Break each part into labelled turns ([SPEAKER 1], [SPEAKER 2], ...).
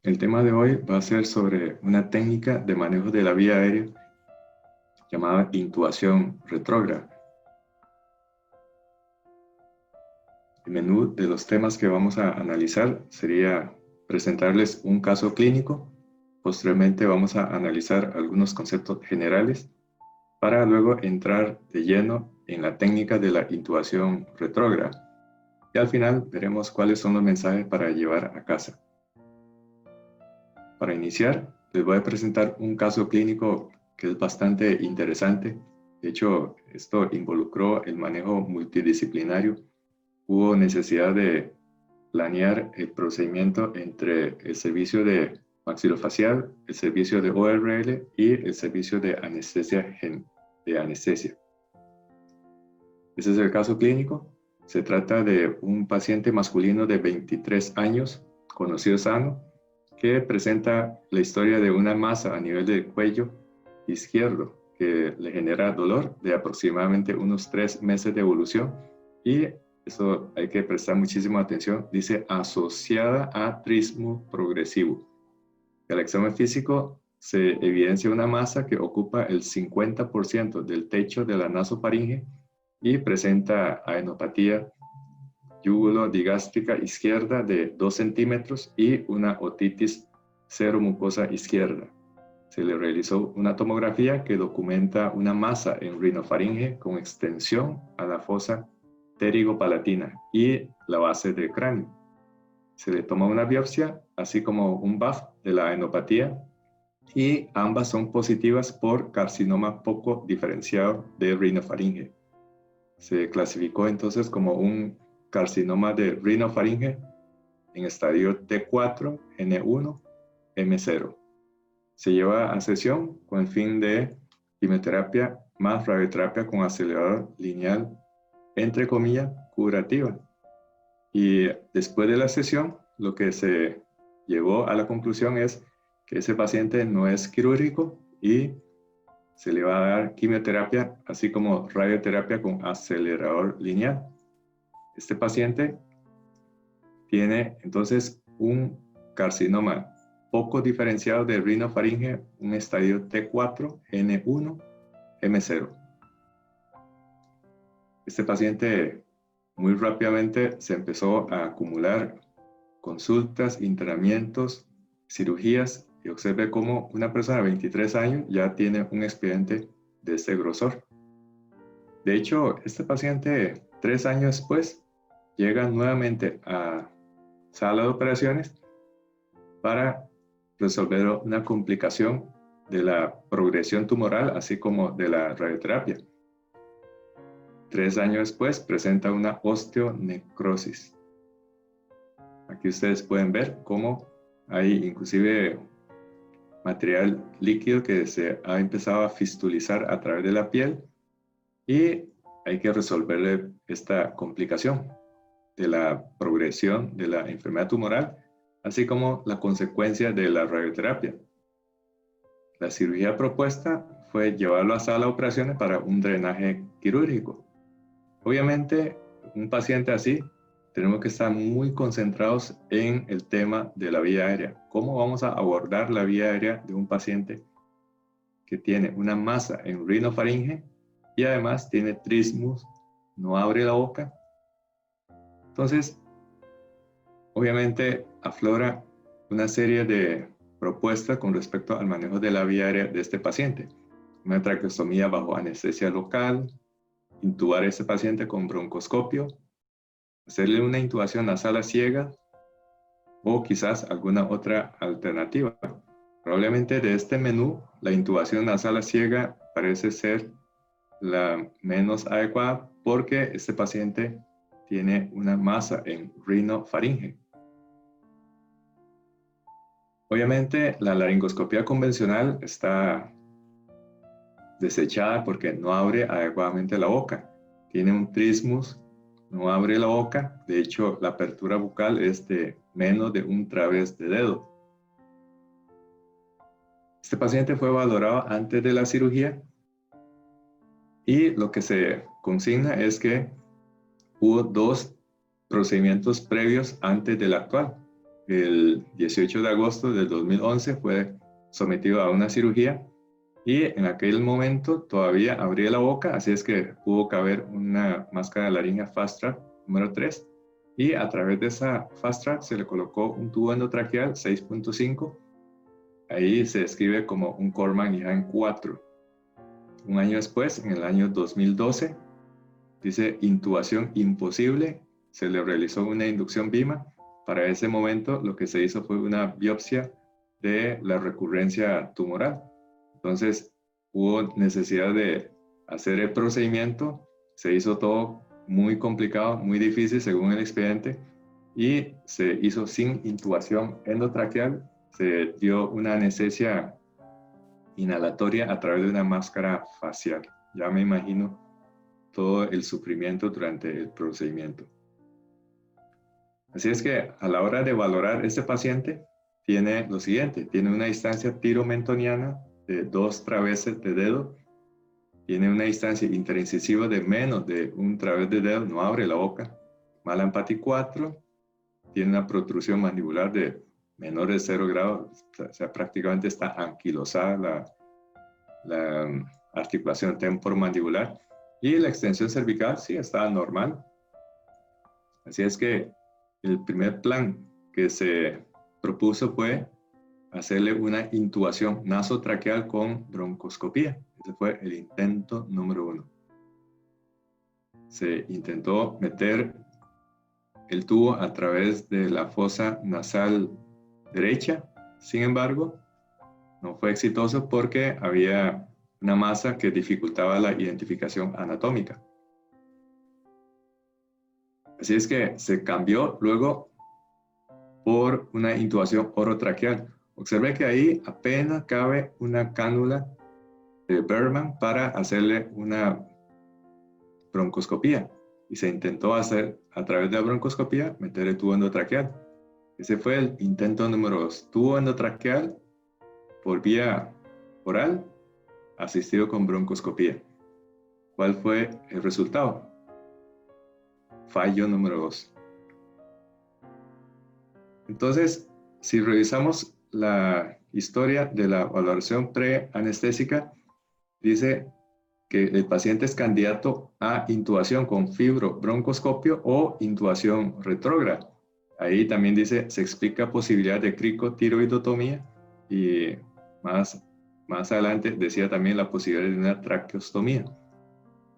[SPEAKER 1] El tema de hoy va a ser sobre una técnica de manejo de la vía aérea llamada intubación retrógrada. El menú de los temas que vamos a analizar sería presentarles un caso clínico. Posteriormente vamos a analizar algunos conceptos generales para luego entrar de lleno en la técnica de la intubación retrógrada. Y al final veremos cuáles son los mensajes para llevar a casa. Para iniciar, les voy a presentar un caso clínico que es bastante interesante. De hecho, esto involucró el manejo multidisciplinario. Hubo necesidad de planear el procedimiento entre el servicio de maxilofacial, el servicio de ORL y el servicio de anestesia. Ese es el caso clínico. Se trata de un paciente masculino de 23 años, conocido sano, que presenta la historia de una masa a nivel del cuello izquierdo que le genera dolor de aproximadamente unos 3 meses de evolución, y eso hay que prestar muchísima atención. Dice asociada a trismo progresivo. El examen físico se evidencia una masa que ocupa el 50% del techo de la nasofaringe y presenta aenopatía yúgulo-digástrica izquierda de 2 centímetros y una otitis seromucosa izquierda. Se le realizó una tomografía que documenta una masa en rinofaringe con extensión a la fosa pterigopalatina y la base del cráneo. Se le toma una biopsia, así como un BAF de la aenopatía, y ambas son positivas por carcinoma poco diferenciado de rinofaringe. Se clasificó entonces como un carcinoma de rinofaringe en estadio T4, N1, M0. Se lleva a sesión con el fin de quimioterapia más radioterapia con acelerador lineal, entre comillas, curativa. Y después de la sesión, lo que se llegó a la conclusión es que ese paciente no es quirúrgico y se le va a dar quimioterapia, así como radioterapia con acelerador lineal. Este paciente tiene entonces un carcinoma poco diferenciado de rinofaringe, un estadio T4, N1, M0. Este paciente muy rápidamente se empezó a acumular consultas, internamientos, cirugías, y observe cómo una persona de 23 años ya tiene un expediente de este grosor. De hecho, este paciente 3 años después llega nuevamente a sala de operaciones para resolver una complicación de la progresión tumoral, así como de la radioterapia. 3 años después presenta una osteonecrosis. Aquí ustedes pueden ver cómo hay inclusive material líquido que se ha empezado a fistulizar a través de la piel, y hay que resolverle esta complicación de la progresión de la enfermedad tumoral, así como la consecuencia de la radioterapia. La cirugía propuesta fue llevarlo a sala de operaciones para un drenaje quirúrgico. Obviamente, un paciente así, tenemos que estar muy concentrados en el tema de la vía aérea. ¿Cómo vamos a abordar la vía aérea de un paciente que tiene una masa en rinofaringe y además tiene trismus, no abre la boca? Entonces, obviamente aflora una serie de propuestas con respecto al manejo de la vía aérea de este paciente. Una traqueostomía bajo anestesia local, intubar a este paciente con broncoscopio, hacerle una intubación nasal a ciega o quizás alguna otra alternativa. Probablemente de este menú, la intubación nasal a ciega parece ser la menos adecuada porque este paciente tiene una masa en rinofaringe. Obviamente, la laringoscopía convencional está desechada porque no abre adecuadamente la boca. Tiene un trismus, no abre la boca. De hecho, la apertura bucal es de menos de un través de dedo. Este paciente fue valorado antes de la cirugía y lo que se consigna es que hubo 2 procedimientos previos antes del actual. el 18 de agosto del 2011 fue sometido a una cirugía y en aquel momento todavía abría la boca, así es que hubo que haber una máscara de laringe Fast Track número 3 y a través de esa Fast Track se le colocó un tubo endotraqueal 6.5. Ahí se describe como un Corman IHAN 4. Un año después, en el año 2012, dice intubación imposible, se le realizó una inducción BIMA. Para ese momento lo que se hizo fue una biopsia de la recurrencia tumoral. Entonces hubo necesidad de hacer el procedimiento, se hizo todo muy complicado, muy difícil según el expediente y se hizo sin intubación endotraqueal, se dio una anestesia inhalatoria a través de una máscara facial. Ya me imagino todo el sufrimiento durante el procedimiento. Así es que a la hora de valorar este paciente, tiene lo siguiente, tiene una distancia tiromentoniana de 2 traveses de dedo, tiene una distancia interincisiva de menos de 1 través de dedo, no abre la boca, Mallampati 4, tiene una protrusión mandibular de menor de 0 grados, o sea, prácticamente está anquilosada la articulación temporomandibular y la extensión cervical sí está normal. Así es que el primer plan que se propuso fue hacerle una intubación nasotraqueal con broncoscopía. Ese fue el intento número 1. Se intentó meter el tubo a través de la fosa nasal derecha. Sin embargo, no fue exitoso porque había una masa que dificultaba la identificación anatómica. Así es que se cambió luego por una intubación orotraqueal. Observe que ahí apenas cabe una cánula de Berman para hacerle una broncoscopía. Y se intentó hacer a través de la broncoscopía meter el tubo endotraqueal. Ese fue el intento número 2. Tubo endotraqueal por vía oral asistido con broncoscopía. ¿Cuál fue el resultado? Fallo número 2. Entonces, si revisamos la historia de la valoración preanestésica, dice que el paciente es candidato a intubación con fibrobroncoscopio o intubación retrógrada. Ahí también dice, se explica posibilidad de cricotiroidotomía y más adelante decía también la posibilidad de una traqueostomía.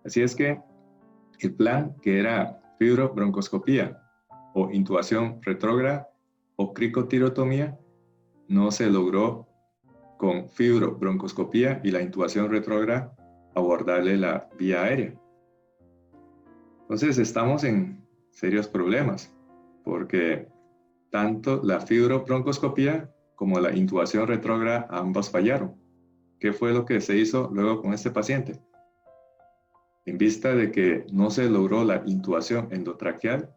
[SPEAKER 1] Así es que el plan que era fibrobroncoscopía o intubación retrógrada o cricotirotomía no se logró con fibrobroncoscopía y la intubación retrógrada abordarle la vía aérea. Entonces estamos en serios problemas porque tanto la fibrobroncoscopía como la intubación retrógrada ambas fallaron. ¿Qué fue lo que se hizo luego con este paciente? En vista de que no se logró la intubación endotraqueal,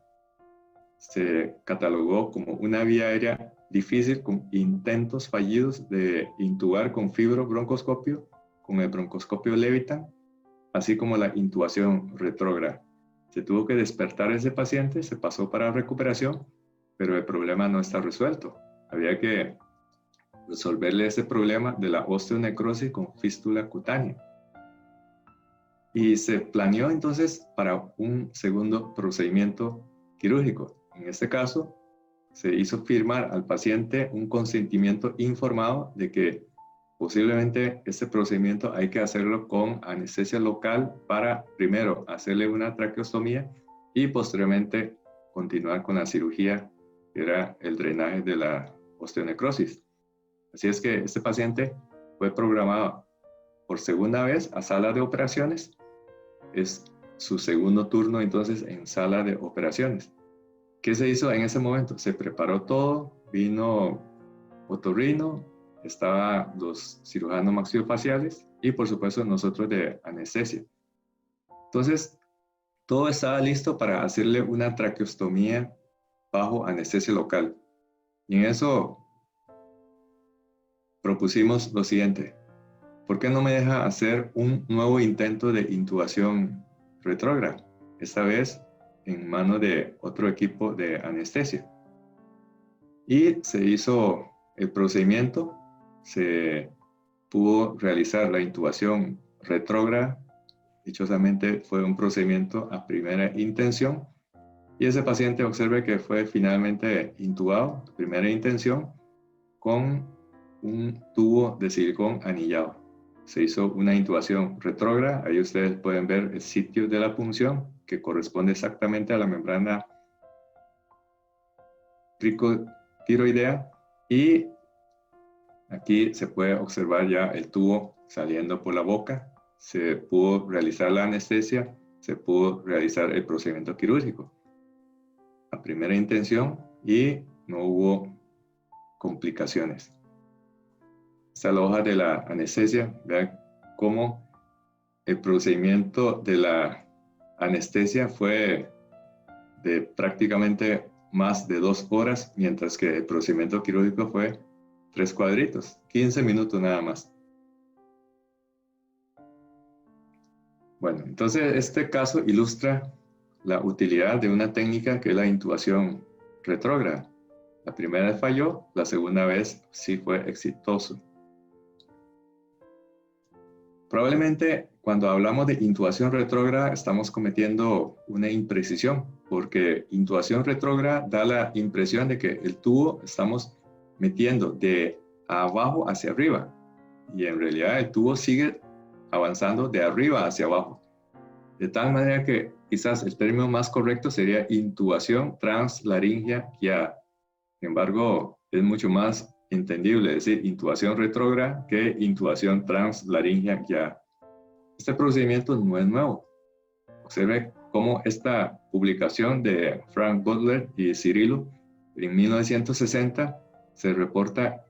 [SPEAKER 1] se catalogó como una vía aérea difícil con intentos fallidos de intubar con fibrobroncoscopio, con el broncoscopio Levitan, así como la intubación retrógrada. Se tuvo que despertar ese paciente, se pasó para recuperación, pero el problema no está resuelto. Había que resolverle ese problema de la osteonecrosis con fístula cutánea. Y se planeó entonces para un segundo procedimiento quirúrgico. En este caso, se hizo firmar al paciente un consentimiento informado de que posiblemente este procedimiento hay que hacerlo con anestesia local para primero hacerle una traqueostomía y posteriormente continuar con la cirugía, que era el drenaje de la osteonecrosis. Así es que este paciente fue programado por segunda vez a sala de operaciones. Es su segundo turno entonces en sala de operaciones. ¿Qué se hizo en ese momento? Se preparó todo, vino otorrino, estaban los cirujanos maxilofaciales y por supuesto nosotros de anestesia. Entonces, todo estaba listo para hacerle una traqueostomía bajo anestesia local. Y en eso propusimos lo siguiente: ¿por qué no me deja hacer un nuevo intento de intubación retrógrada? Esta vez en manos de otro equipo de anestesia. y se hizo el procedimiento, se pudo realizar la intubación retrógrada. Dichosamente fue un procedimiento a primera intención y ese paciente observe que fue finalmente intubado a primera intención con un tubo de silicón anillado. Se hizo una intubación retrógrada, ahí ustedes pueden ver el sitio de la punción que corresponde exactamente a la membrana tiroidea y aquí se puede observar ya el tubo saliendo por la boca, se pudo realizar la anestesia, se pudo realizar el procedimiento quirúrgico a primera intención y no hubo complicaciones. Esta es la hoja de la anestesia, vean cómo el procedimiento de la anestesia fue de prácticamente más de 2 horas, mientras que el procedimiento quirúrgico fue 3 cuadritos, 15 minutos nada más. Bueno, entonces este caso ilustra la utilidad de una técnica que es la intubación retrógrada. La primera vez falló, la segunda vez sí fue exitoso. Probablemente cuando hablamos de intubación retrógrada estamos cometiendo una imprecisión, porque intubación retrógrada da la impresión de que el tubo estamos metiendo de abajo hacia arriba, y en realidad el tubo sigue avanzando de arriba hacia abajo. De tal manera que quizás el término más correcto sería intubación translaringea guiada. Sin embargo, es mucho más entendible decir intubación retrógrada que intubación translaringea guiada. Este procedimiento no es nuevo. Observe cómo esta publicación de Frank Butler y Cirillo en 1960 se reporta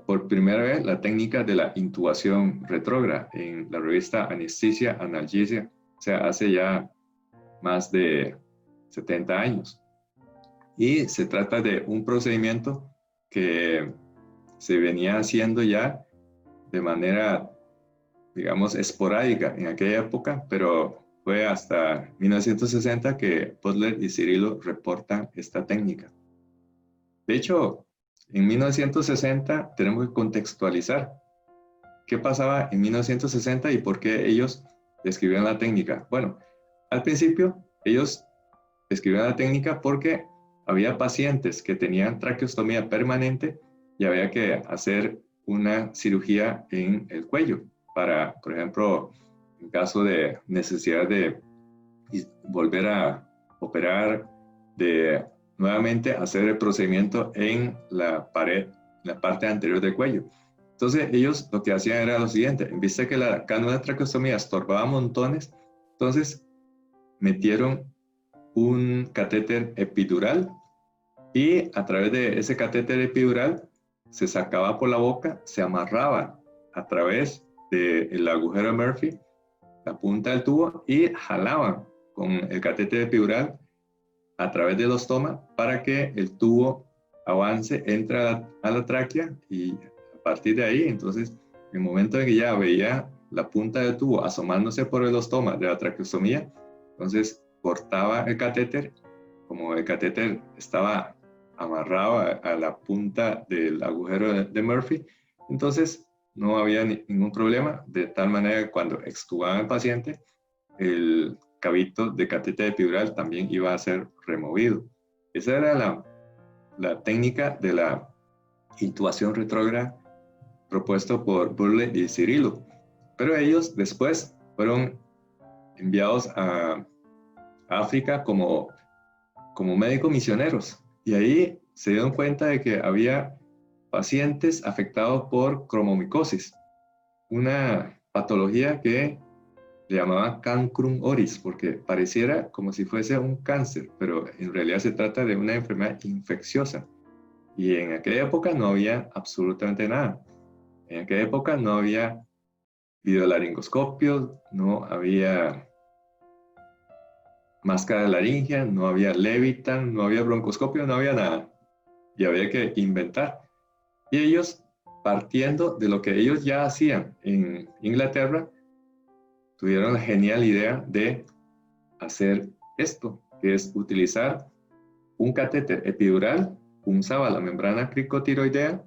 [SPEAKER 1] por primera vez la técnica de la intubación retrógrada en la revista Anesthesia Analgesia, o sea, hace ya más de 70 años. Y se trata de un procedimiento que se venía haciendo ya de manera, digamos, esporádica en aquella época, pero fue hasta 1960 que Butler y Cirillo reportan esta técnica. De hecho, en 1960 tenemos que contextualizar qué pasaba en 1960 y por qué ellos describieron la técnica. Bueno, al principio ellos describieron la técnica porque había pacientes que tenían traqueostomía permanente y había que hacer una cirugía en el cuello para, por ejemplo, en caso de necesidad de volver a operar, de nuevamente hacer el procedimiento en la pared, la parte anterior del cuello. Entonces ellos lo que hacían era lo siguiente: en vista de que la cánula de traqueostomía estorbaba montones, entonces metieron un catéter epidural y a través de ese catéter epidural se sacaba por la boca, se amarraba a través del agujero de Murphy, la punta del tubo, y jalaban con el catéter epidural a través del ostoma para que el tubo avance, entre a la tráquea, y a partir de ahí, entonces, en el momento en que ya veía la punta del tubo asomándose por el ostoma de la traqueostomía, entonces cortaba el catéter. Como el catéter estaba amarrado a la punta del agujero de Murphy, entonces no había ningún problema, de tal manera que cuando extubaban al paciente, el cabito de catéter epidural también iba a ser removido. Esa era la técnica de la intubación retrógrada propuesto por Butler y Cirillo. Pero ellos después fueron enviados a África como médicos misioneros, y ahí se dieron cuenta de que había pacientes afectados por cromomicosis, una patología que le llamaban cancrum oris, porque pareciera como si fuese un cáncer, pero en realidad se trata de una enfermedad infecciosa. Y en aquella época no había absolutamente nada. En aquella época no había videolaringoscopios, no había máscara de laringe, no había Levitan, no había broncoscopio, no había nada. Y había que inventar. Y ellos, partiendo de lo que ellos ya hacían en Inglaterra, tuvieron la genial idea de hacer esto, que es utilizar un catéter epidural punzaba la membrana cricotiroidea,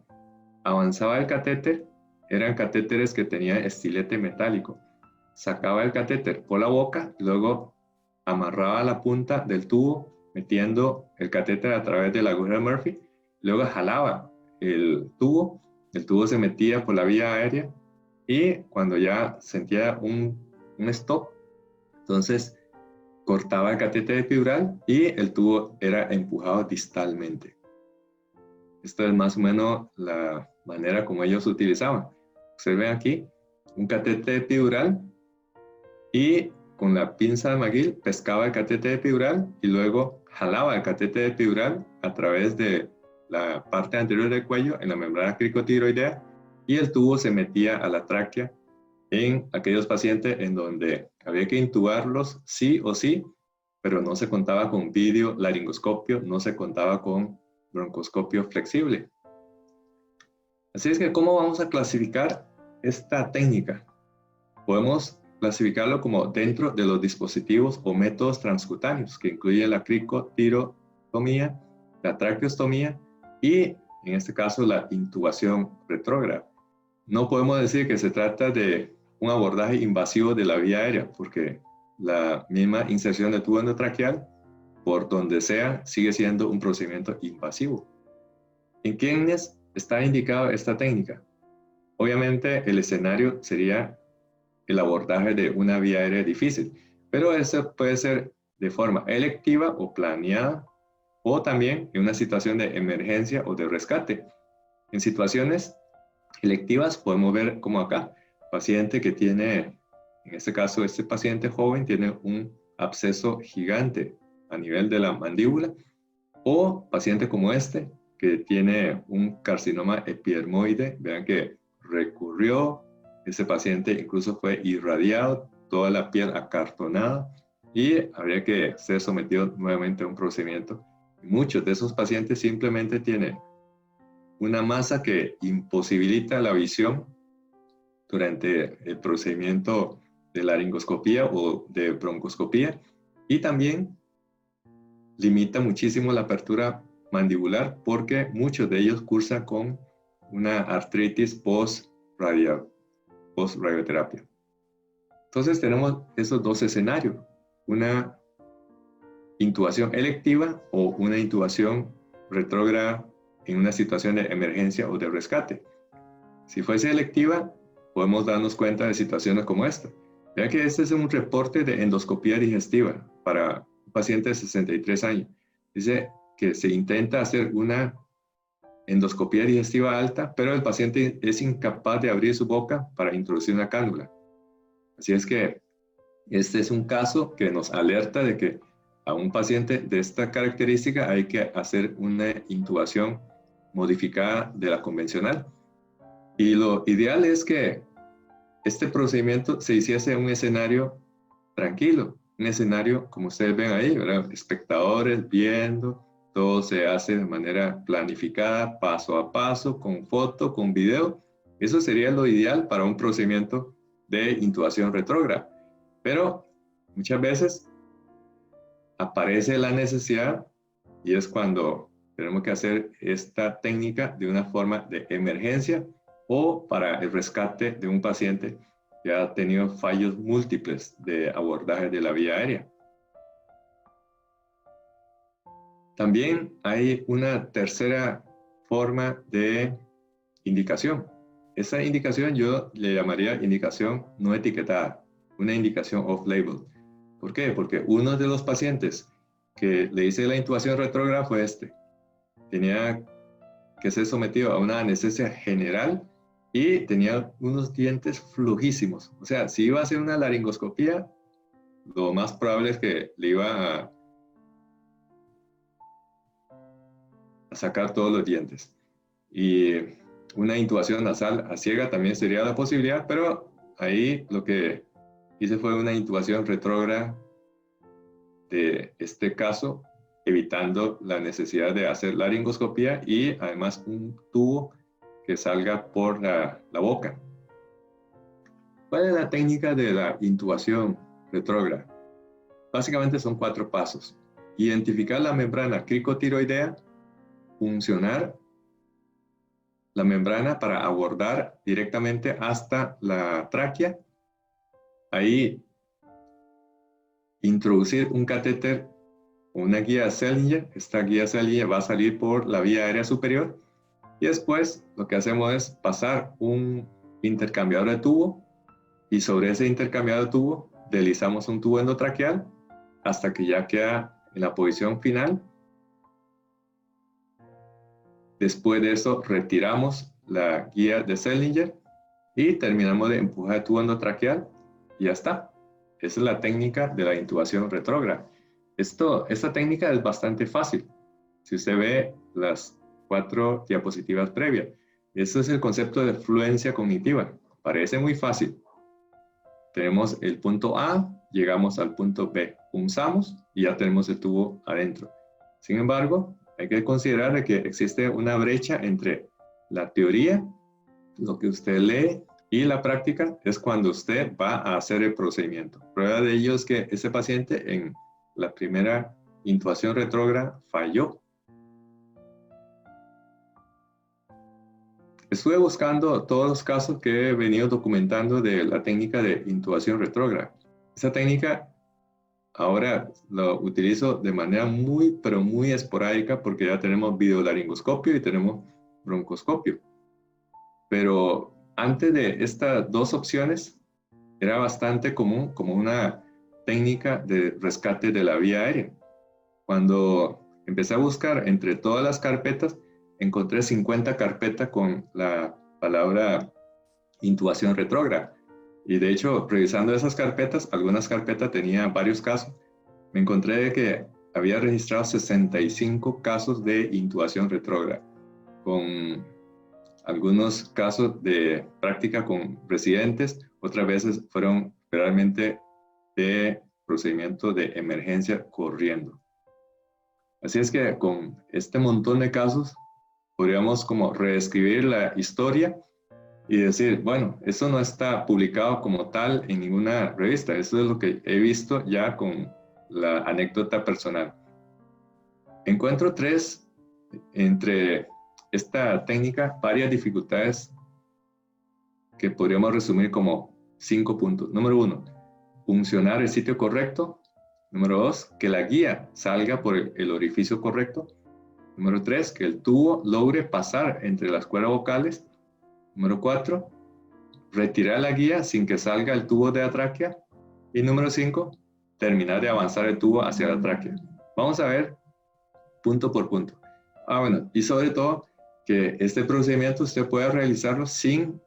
[SPEAKER 1] avanzaba el catéter, eran catéteres que tenían estilete metálico. Sacaba el catéter por la boca, luego amarraba la punta del tubo, metiendo el catéter a través de la aguja de Murphy, luego jalaba el tubo se metía por la vía aérea y cuando ya sentía un stop, entonces cortaba el catéter epidural y el tubo era empujado distalmente. Esto es más o menos la manera como ellos utilizaban. Observen aquí un catéter epidural y con la pinza de McGill pescaba el catéter epidural y luego jalaba el catéter epidural a través de la parte anterior del cuello en la membrana cricotiroidea y el tubo se metía a la tráquea en aquellos pacientes en donde había que intubarlos sí o sí, pero no se contaba con videolaringoscopio, no se contaba con broncoscopio flexible. Así es que, ¿cómo vamos a clasificar esta técnica? Podemos clasificarlo como dentro de los dispositivos o métodos transcutáneos, que incluyen la cricotirotomía, la traqueostomía y, en este caso, la intubación retrógrada. No podemos decir que se trata de un abordaje invasivo de la vía aérea, porque la misma inserción de tubo endotraqueal, por donde sea, sigue siendo un procedimiento invasivo. ¿En quiénes está indicada esta técnica? Obviamente, el escenario sería el abordaje de una vía aérea difícil, pero eso puede ser de forma electiva o planeada, o también en una situación de emergencia o de rescate. En situaciones electivas podemos ver como acá, paciente que tiene, en este caso este paciente joven tiene un absceso gigante a nivel de la mandíbula, o paciente como este que tiene un carcinoma epidermoide, vean que recurrió, ese paciente incluso fue irradiado, toda la piel acartonada y habría que ser sometido nuevamente a un procedimiento. Muchos de esos pacientes simplemente tienen una masa que imposibilita la visión durante el procedimiento de laringoscopía o de broncoscopía y también limita muchísimo la apertura mandibular porque muchos de ellos cursan con una artritis post-radioterapia. Entonces tenemos esos dos escenarios, una intubación electiva o una intubación retrógrada en una situación de emergencia o de rescate. Si fuese electiva, podemos darnos cuenta de situaciones como esta. Vean que este es un reporte de endoscopía digestiva para un paciente de 63 años. Dice que se intenta hacer una endoscopía digestiva alta, pero el paciente es incapaz de abrir su boca para introducir una cánula. Así es que este es un caso que nos alerta de que a un paciente de esta característica hay que hacer una intubación modificada de la convencional. Y lo ideal es que este procedimiento se hiciese en un escenario tranquilo, un escenario como ustedes ven ahí, ¿verdad? Espectadores viendo, todo se hace de manera planificada, paso a paso, con foto, con video. Eso sería lo ideal para un procedimiento de intubación retrógrada. Pero muchas veces aparece la necesidad y es cuando tenemos que hacer esta técnica de una forma de emergencia o para el rescate de un paciente que ha tenido fallos múltiples de abordaje de la vía aérea. También hay una tercera forma de indicación. Esa indicación yo le llamaría indicación no etiquetada, una indicación off-label. ¿Por qué? Porque uno de los pacientes que le hice la intubación retrógrada fue este. Tenía que ser sometido a una anestesia general y tenía unos dientes flojísimos. O sea, si iba a hacer una laringoscopía, lo más probable es que le iba a sacar todos los dientes. Y una intubación nasal a ciega también sería la posibilidad, pero ahí lo que hice fue una intubación retrógrada de este caso, evitando la necesidad de hacer laringoscopía y además un tubo que salga por la boca. ¿Cuál es la técnica de la intubación retrógrada? Básicamente son 4 pasos. Identificar la membrana cricotiroidea, puncionar la membrana para abordar directamente hasta la tráquea. Ahí introducir un catéter o una guía Sellinger. Esta guía Sellinger va a salir por la vía aérea superior y después lo que hacemos es pasar un intercambiador de tubo y sobre ese intercambiador de tubo deslizamos un tubo endotraqueal hasta que ya queda en la posición final. Después de eso retiramos la guía de Sellinger y terminamos de empujar el tubo endotraqueal y ya está. Esa es la técnica de la intubación retrógrada. Esta técnica es bastante fácil. Si usted ve las 4 diapositivas previas, este es el concepto de fluencia cognitiva. Parece muy fácil. Tenemos el punto A, llegamos al punto B, punzamos y ya tenemos el tubo adentro. Sin embargo, hay que considerar que existe una brecha entre la teoría, lo que usted lee, y la práctica es cuando usted va a hacer el procedimiento. Prueba de ello es que ese paciente en la primera intubación retrógrada falló. Estuve buscando todos los casos que he venido documentando de la técnica de intubación retrógrada. Esa técnica ahora la utilizo de manera pero muy esporádica porque ya tenemos videolaringoscopio y tenemos broncoscopio. Pero antes de estas dos opciones era bastante común como una técnica de rescate de la vía aérea. Cuando empecé a buscar entre todas las carpetas, encontré 50 carpetas con la palabra intubación retrógrada. Y de hecho, revisando esas carpetas, algunas carpetas tenían varios casos. Me encontré que había registrado 65 casos de intubación retrógrada, con algunos casos de práctica con residentes, otras veces fueron realmente de procedimiento de emergencia corriendo. Así es que con este montón de casos podríamos como reescribir la historia y decir, bueno, esto no está publicado como tal en ninguna revista, eso es lo que he visto ya con la anécdota personal. Encuentro entre esta técnica varias dificultades que podríamos resumir como 5 puntos. Número 1, funcionar el sitio correcto. Número 2, que la guía salga por el orificio correcto. Número 3, que el tubo logre pasar entre las cuerdas vocales. Número 4, retirar la guía sin que salga el tubo de la tráquea. Y número 5, terminar de avanzar el tubo hacia la tráquea. Vamos a ver punto por punto. Bueno, y sobre todo que este procedimiento usted pueda realizarlo sin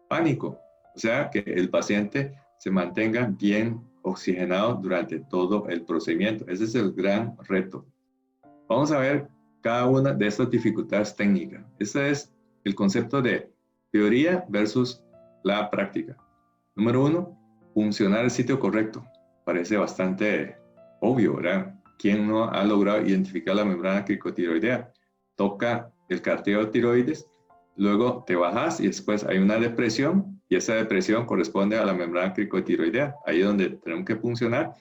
[SPEAKER 1] pánico. O sea, que el paciente se mantenga bien oxigenado durante todo el procedimiento. Ese es el gran reto. Vamos a ver cada una de estas dificultades técnicas. Este es el concepto de teoría versus la práctica. Número 1, funcionar el sitio correcto. Parece bastante obvio, ¿verdad? ¿Quién no ha logrado identificar la membrana cricotiroidea? Toca el cartílago tiroides, luego te bajas y después hay una depresión y esa depresión corresponde a la membrana cricotiroidea. Ahí es donde tenemos que puncionar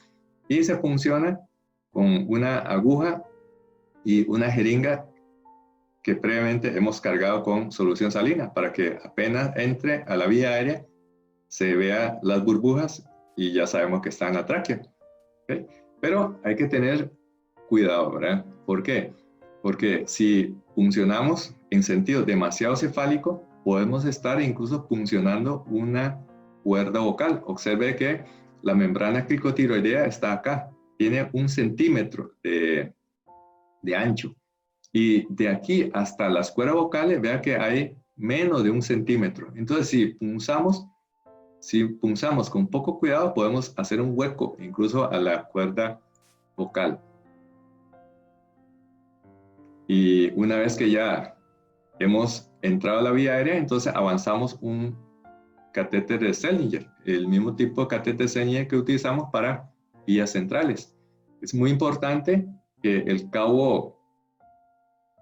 [SPEAKER 1] y se punciona con una aguja y una jeringa que previamente hemos cargado con solución salina para que apenas entre a la vía aérea se vean las burbujas y ya sabemos que está en la tráquea. ¿Okay? Pero hay que tener cuidado, ¿verdad? ¿Por qué? Porque si puncionamos en sentido demasiado cefálico, podemos estar incluso puncionando una cuerda vocal. Observe que la membrana cricotiroidea está acá, tiene 1 centímetro de ancho. Y de aquí hasta las cuerdas vocales, vea que hay menos de 1 centímetro. Entonces, si punzamos con poco cuidado, podemos hacer un hueco incluso a la cuerda vocal. Y una vez que ya hemos entrado a la vía aérea, entonces avanzamos un catéter de Sellinger, el mismo tipo de catéter Sellinger que utilizamos para vías centrales. Es muy importante que el cabo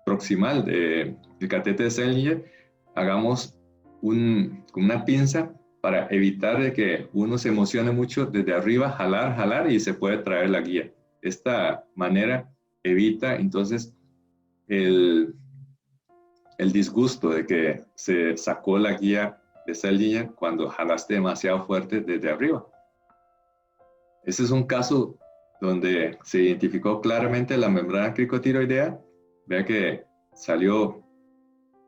[SPEAKER 1] proximal del catéter de Sellinger hagamos con una pinza para evitar de que uno se emocione mucho desde arriba, jalar y se puede traer la guía. Esta manera evita entonces el, el disgusto de que se sacó la guía de Seldinger cuando jalaste demasiado fuerte desde arriba. Ese es un caso donde se identificó claramente la membrana cricotiroidea. Vea que salió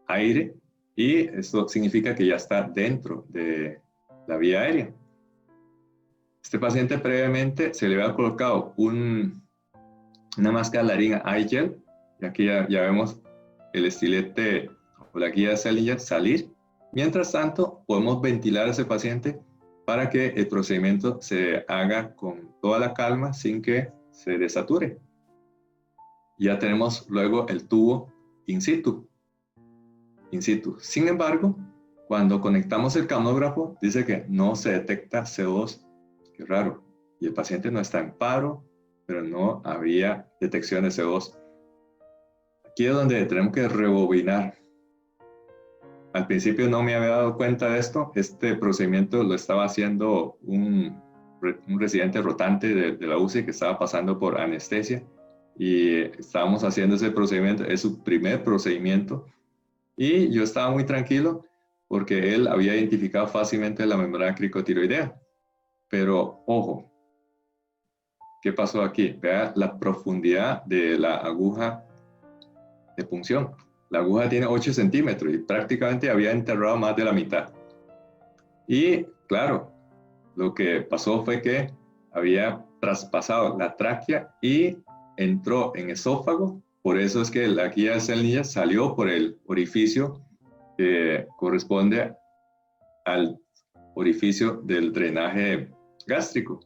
[SPEAKER 1] aire y esto significa que ya está dentro de la vía aérea. Este paciente previamente se le había colocado una máscara laringa iGel, y aquí ya vemos el estilete o la guía de Seldinger salir. Mientras tanto, podemos ventilar a ese paciente para que el procedimiento se haga con toda la calma sin que se desature. Ya tenemos luego el tubo in situ. Sin embargo, cuando conectamos el camógrafo, dice que no se detecta CO2. Qué raro. Y el paciente no está en paro, pero no había detección de CO2. Aquí es donde tenemos que rebobinar. Al principio no me había dado cuenta de esto. Este procedimiento lo estaba haciendo un residente rotante de la UCI que estaba pasando por anestesia. Y estábamos haciendo ese procedimiento. Es su primer procedimiento. Y yo estaba muy tranquilo porque él había identificado fácilmente la membrana cricotiroidea. Pero, ojo, ¿qué pasó aquí? Vea la profundidad de la aguja de punción. La aguja tiene 8 centímetros y prácticamente había enterrado más de la mitad. Y, claro, lo que pasó fue que había traspasado la tráquea y entró en esófago. Por eso es que la guía de Seldinger salió por el orificio que corresponde al orificio del drenaje gástrico.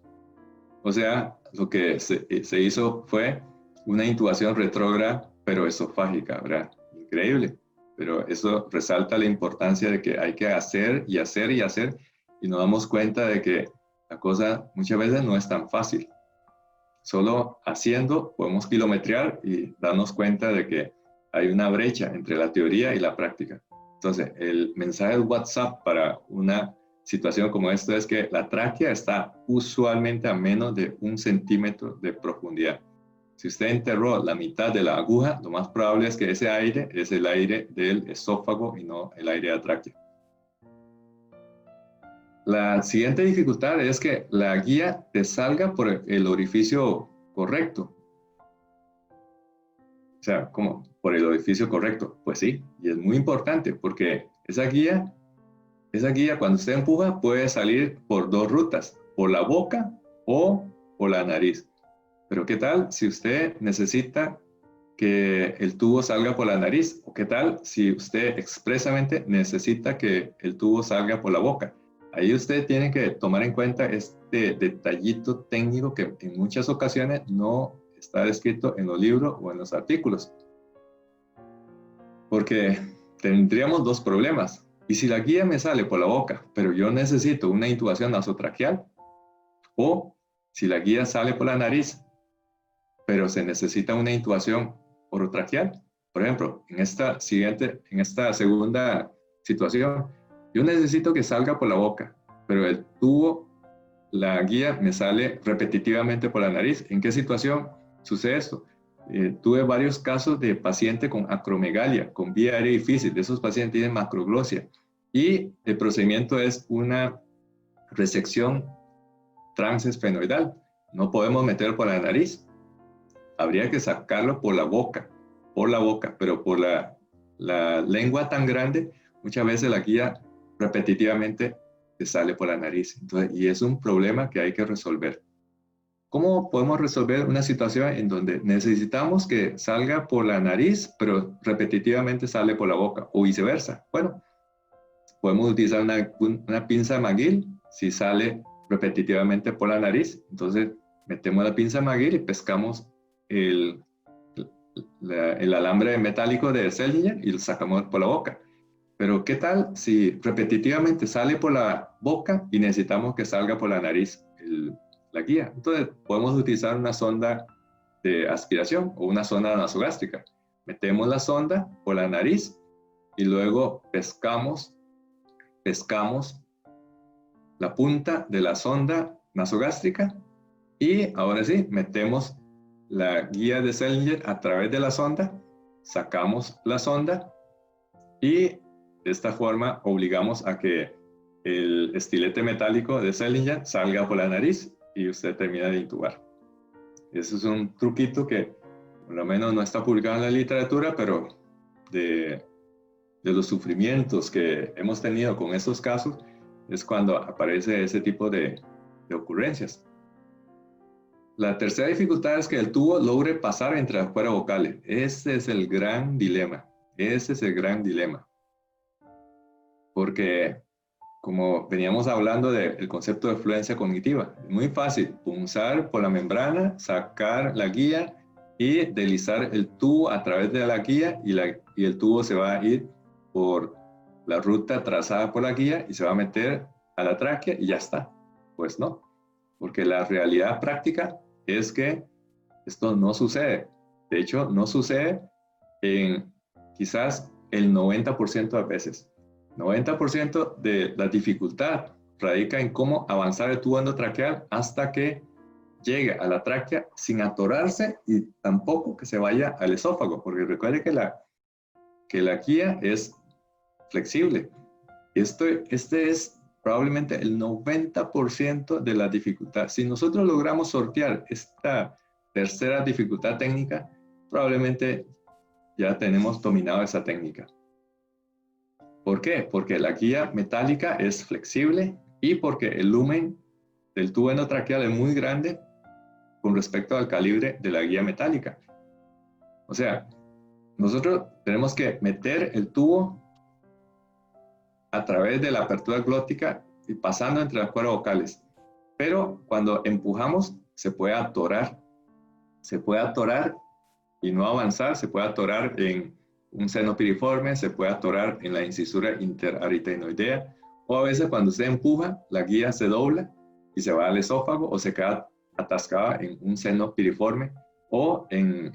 [SPEAKER 1] O sea, lo que se hizo fue una intubación retrógrada, pero esofágica, ¿verdad? Increíble. Pero eso resalta la importancia de que hay que hacer y hacer y hacer, y nos damos cuenta de que la cosa muchas veces no es tan fácil. Solo haciendo podemos kilometrear y darnos cuenta de que hay una brecha entre la teoría y la práctica. Entonces, el mensaje de WhatsApp para una situación como esta es que la tráquea está usualmente a menos de 1 centímetro de profundidad. Si usted enterró la mitad de la aguja, lo más probable es que ese aire es el aire del esófago y no el aire de la tráquea. La siguiente dificultad es que la guía te salga por el orificio correcto. O sea, ¿cómo? Por el orificio correcto. Pues sí, y es muy importante porque esa guía cuando usted empuja puede salir por 2 rutas, por la boca o por la nariz. Pero ¿qué tal si usted necesita que el tubo salga por la nariz? ¿O qué tal si usted expresamente necesita que el tubo salga por la boca? Ahí usted tiene que tomar en cuenta este detallito técnico que en muchas ocasiones no está descrito en los libros o en los artículos. Porque tendríamos 2 problemas. ¿Y si la guía me sale por la boca, pero yo necesito una intubación nasotraqueal? ¿O si la guía sale por la nariz, pero se necesita una intubación orotraqueal? Por ejemplo, en esta segunda situación, yo necesito que salga por la boca, pero el tubo, la guía me sale repetitivamente por la nariz. ¿En qué situación sucede esto? Tuve varios casos de paciente con acromegalia, con vía aérea difícil. De esos pacientes tienen macroglosia. Y el procedimiento es una resección transesfenoidal. No podemos meterlo por la nariz. Habría que sacarlo por la boca, pero por la lengua tan grande, muchas veces la guía repetitivamente se sale por la nariz. Entonces, y es un problema que hay que resolver. ¿Cómo podemos resolver una situación en donde necesitamos que salga por la nariz, pero repetitivamente sale por la boca, o viceversa? Bueno, podemos utilizar una pinza McGill si sale repetitivamente por la nariz. Entonces, metemos la pinza McGill y pescamos el alambre metálico de Seldinger y lo sacamos por la boca. Pero, ¿qué tal si repetitivamente sale por la boca y necesitamos que salga por la nariz la guía? Entonces, podemos utilizar una sonda de aspiración o una sonda nasogástrica. Metemos la sonda por la nariz y luego pescamos la punta de la sonda nasogástrica y ahora sí, metemos la guía de Seldinger a través de la sonda sacamos la sonda y de esta forma obligamos a que el estilete metálico de Sellinger salga por la nariz y usted termina de intubar. Eso es un truquito que por lo menos no está publicado en la literatura, pero de los sufrimientos que hemos tenido con estos casos es cuando aparece ese tipo de ocurrencias. La tercera dificultad es que el tubo logre pasar entre las cuerdas vocales. Ese es el gran dilema. Ese es el gran dilema. Porque, como veníamos hablando del concepto de fluencia cognitiva, es muy fácil punzar por la membrana, sacar la guía y deslizar el tubo a través de la guía y el tubo se va a ir por la ruta trazada por la guía y se va a meter a la tráquea y ya está. Pues no, porque la realidad práctica es que esto no sucede. De hecho, no sucede en quizás el 90% de veces. 90% de la dificultad radica en cómo avanzar el tubo endotraqueal hasta que llegue a la tráquea sin atorarse y tampoco que se vaya al esófago, porque recuerde que la guía es flexible. Este es probablemente el 90% de la dificultad. Si nosotros logramos sortear esta tercera dificultad técnica, probablemente ya tenemos dominado esa técnica. ¿Por qué? Porque la guía metálica es flexible y porque el lumen del tubo endotraqueal es muy grande con respecto al calibre de la guía metálica. O sea, nosotros tenemos que meter el tubo a través de la apertura glótica y pasando entre las cuerdas vocales. Pero cuando empujamos, se puede atorar y no avanzar, se puede atorar en un seno piriforme, se puede atorar en la incisura interaritenoidea, o a veces cuando usted empuja, la guía se dobla y se va al esófago o se queda atascada en un seno piriforme o en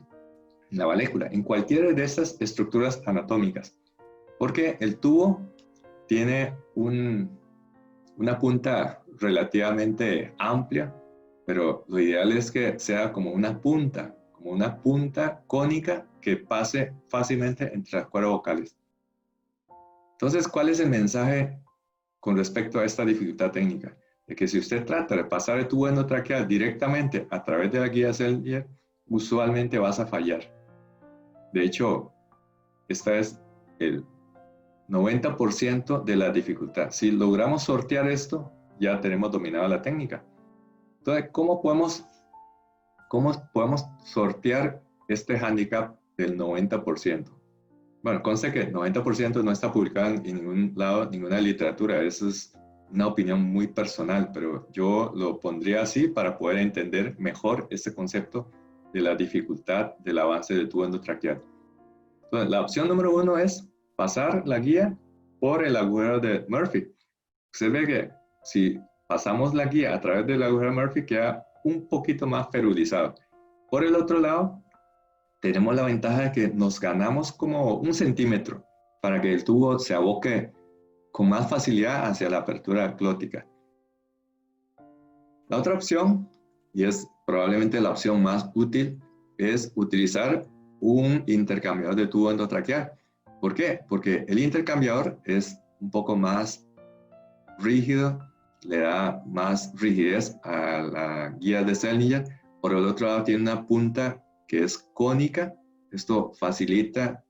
[SPEAKER 1] la valécula, en cualquiera de estas estructuras anatómicas. Porque el tubo tiene una punta relativamente amplia, pero lo ideal es que sea como una punta cónica que pase fácilmente entre las cuerdas vocales. Entonces, ¿cuál es el mensaje con respecto a esta dificultad técnica? De que si usted trata de pasar el tubo endotraqueal directamente a través de la guía Sellinger, usualmente vas a fallar. De hecho, esta es el 90% de la dificultad. Si logramos sortear esto, ya tenemos dominada la técnica. Entonces, ¿cómo podemos sortear este hándicap del 90%? Bueno, conste que el 90% no está publicado en ningún lado, ninguna literatura. Eso es una opinión muy personal, pero yo lo pondría así para poder entender mejor este concepto de la dificultad del avance del tubo endotraqueal. Entonces, la opción número 1 es pasar la guía por el agujero de Murphy. Usted ve que si pasamos la guía a través del agujero de Murphy queda un poquito más ferulizado. Por el otro lado, tenemos la ventaja de que nos ganamos como 1 centímetro para que el tubo se aboque con más facilidad hacia la apertura glótica. La otra opción, y es probablemente la opción más útil, es utilizar un intercambiador de tubo endotraqueal. ¿Por qué? Porque el intercambiador es un poco más rígido, le da más rigidez a la guía de Sellinger. Por el otro lado tiene una punta que es cónica. Esto facilita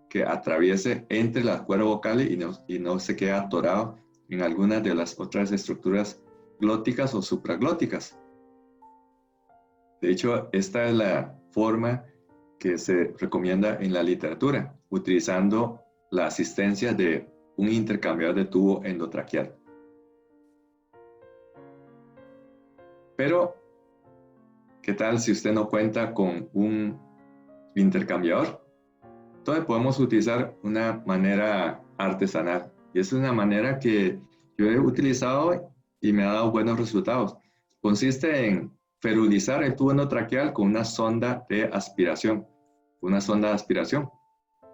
[SPEAKER 1] que atraviese entre las cuerdas vocales y no se quede atorado en algunas de las otras estructuras glóticas o supraglóticas. De hecho, esta es la forma que se recomienda en la literatura, utilizando la asistencia de un intercambiador de tubo endotraqueal. Pero, ¿qué tal si usted no cuenta con un intercambiador? Entonces podemos utilizar una manera artesanal. Y es una manera que yo he utilizado y me ha dado buenos resultados. Consiste en ferulizar el tubo endotraqueal con una sonda de aspiración. Una sonda de aspiración.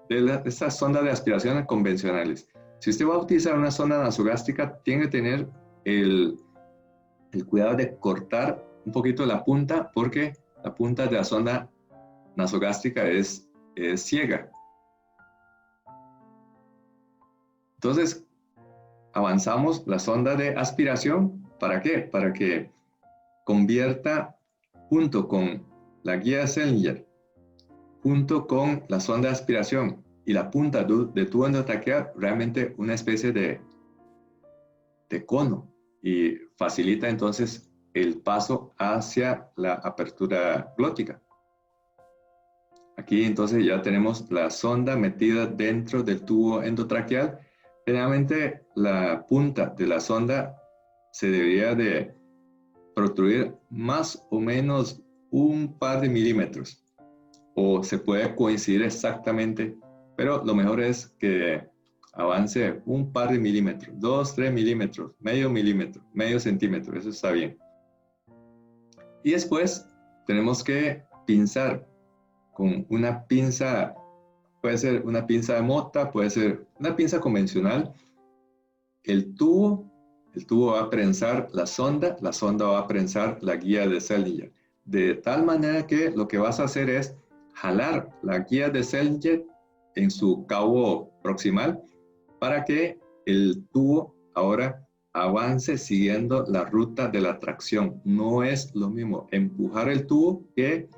[SPEAKER 1] Estas sondas de aspiración convencionales. Si usted va a utilizar una sonda nasogástrica, tiene que tener el cuidado de cortar un poquito la punta, porque la punta de la sonda nasogástrica es es ciega. Entonces, avanzamos la sonda de aspiración. ¿Para qué? Para que convierta junto con la guía de Sellinger, junto con la sonda de aspiración y la punta de tubo endotraqueal, realmente una especie de cono, y facilita entonces el paso hacia la apertura glótica. Aquí entonces ya tenemos la sonda metida dentro del tubo endotraqueal. Generalmente la punta de la sonda se debería de protruir más o menos un par de milímetros, o se puede coincidir exactamente, pero lo mejor es que avance un par de milímetros, 2, 3 milímetros, medio centímetro, eso está bien. Y después tenemos que pinzar con una pinza, puede ser una pinza de mota, puede ser una pinza convencional. El tubo va a prensar la sonda va a prensar la guía de Sellinger, de tal manera que lo que vas a hacer es jalar la guía de Sellinger en su cabo proximal para que el tubo ahora avance siguiendo la ruta de la tracción. No es lo mismo empujar el tubo que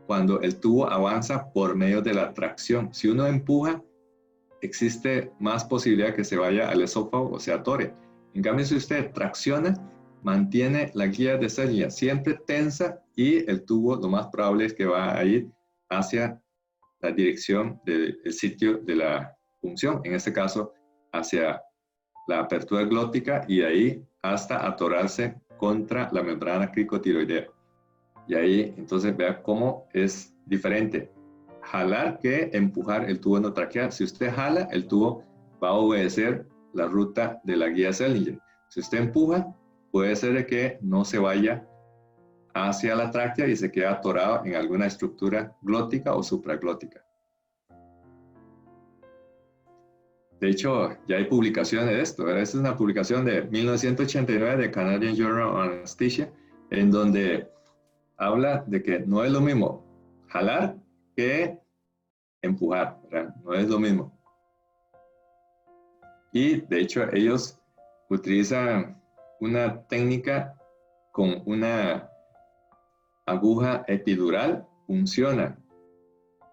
[SPEAKER 1] cuando el tubo avanza por medio de la tracción. Si uno empuja, existe más posibilidad que se vaya al esófago o se atore. En cambio, si usted tracciona, mantiene la guía de Sellinger siempre tensa y el tubo lo más probable es que va a ir hacia la dirección del sitio de la punción, en este caso hacia la apertura glótica y ahí hasta atorarse contra la membrana cricotiroidea. Y ahí entonces vea cómo es diferente jalar que empujar el tubo endotraqueal. Si usted jala, el tubo va a obedecer la ruta de la guía Sellinger. Si usted empuja, puede ser que no se vaya hacia la tráquea y se quede atorado en alguna estructura glótica o supraglótica. De hecho, ya hay publicaciones de esto. Esta es una publicación de 1989 de Canadian Journal of Anesthesia, en donde habla de que no es lo mismo jalar que empujar, ¿verdad? No es lo mismo. Y de hecho ellos utilizan una técnica con una aguja epidural, funciona.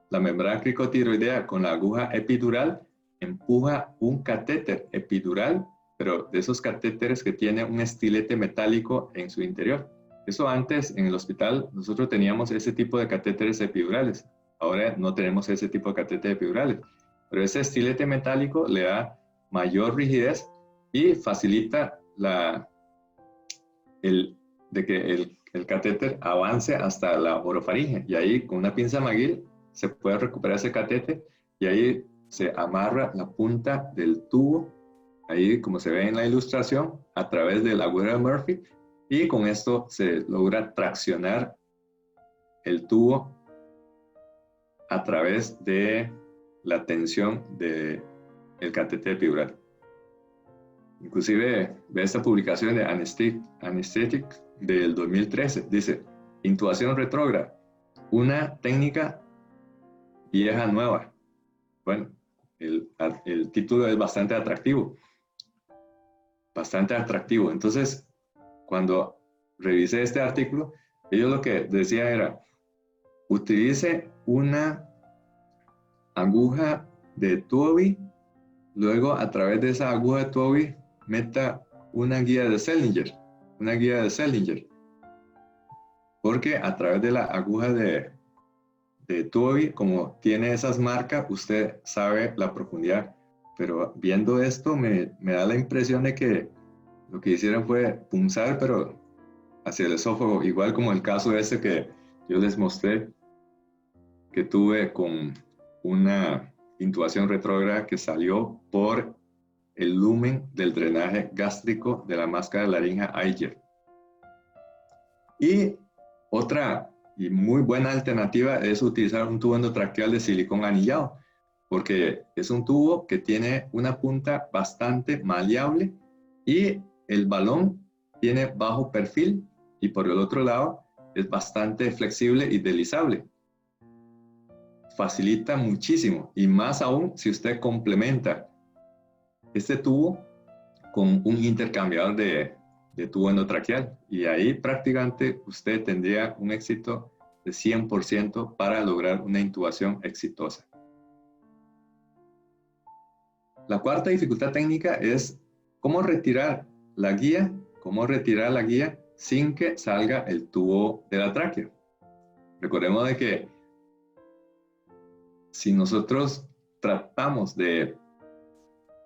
[SPEAKER 1] La membrana cricotiroidea con la aguja epidural empuja un catéter epidural, pero de esos catéteres que tiene un estilete metálico en su interior. Eso antes en el hospital nosotros teníamos ese tipo de catéteres epidurales. Ahora no tenemos ese tipo de catéteres epidurales, pero ese estilete metálico le da mayor rigidez y facilita de que el catéter avance hasta la orofaringe, y ahí con una pinza McGill se puede recuperar ese catéter y ahí se amarra la punta del tubo, ahí como se ve en la ilustración, a través del agujero de Murphy, y con esto se logra traccionar el tubo a través de la tensión del catéter epidural. Inclusive ve esta publicación de Anesthetic del 2013, dice, intubación retrógrada, una técnica vieja nueva. Bueno, el título es bastante atractivo. Bastante atractivo. Entonces, cuando revisé este artículo, ellos lo que decían era, utilice una aguja de Tobey, luego a través de esa aguja de Tobey meta una guía de Sellinger, porque a través de la aguja de Tobey, como tiene esas marcas, usted sabe la profundidad, pero viendo esto me da la impresión de que lo que hicieron fue punzar, pero hacia el esófago, igual como el caso ese que yo les mostré, que tuve con una intubación retrógrada que salió por el lumen del drenaje gástrico de la máscara laringe Eiger. Y otra y muy buena alternativa es utilizar un tubo endotraqueal de silicón anillado, porque es un tubo que tiene una punta bastante maleable y el balón tiene bajo perfil, y por el otro lado es bastante flexible y deslizable. facilita muchísimo, y más aún si usted complementa este tubo con un intercambiador de tubo endotraqueal, y ahí prácticamente usted tendría un éxito de 100% para lograr una intubación exitosa. La cuarta dificultad técnica es cómo retirar la guía sin que salga el tubo de la tráquea. Recordemos de que si nosotros tratamos de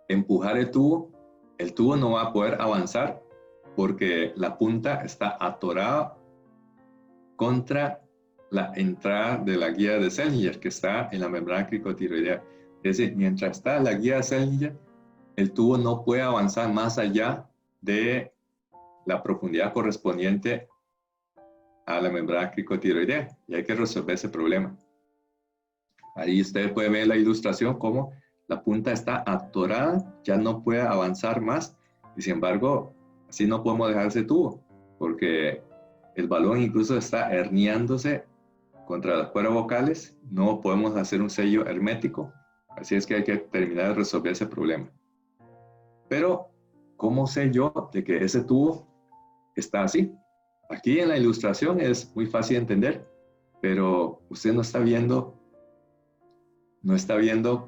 [SPEAKER 1] empujar el tubo no va a poder avanzar porque la punta está atorada contra la entrada de la guía de Seldinger, que está en la membrana cricotiroidea. Es decir, mientras está la guía de Seldinger, el tubo no puede avanzar más allá de la profundidad correspondiente a la membrana cricotiroidea, y hay que resolver ese problema. Ahí usted puede ver la ilustración como la punta está atorada, ya no puede avanzar más, y sin embargo, así no podemos dejar ese tubo, porque el balón incluso está herniándose contra las cuerdas vocales, no podemos hacer un sello hermético, así es que hay que terminar de resolver ese problema. Pero, ¿cómo sé yo de que ese tubo está así? Aquí en la ilustración es muy fácil de entender, pero usted no está viendo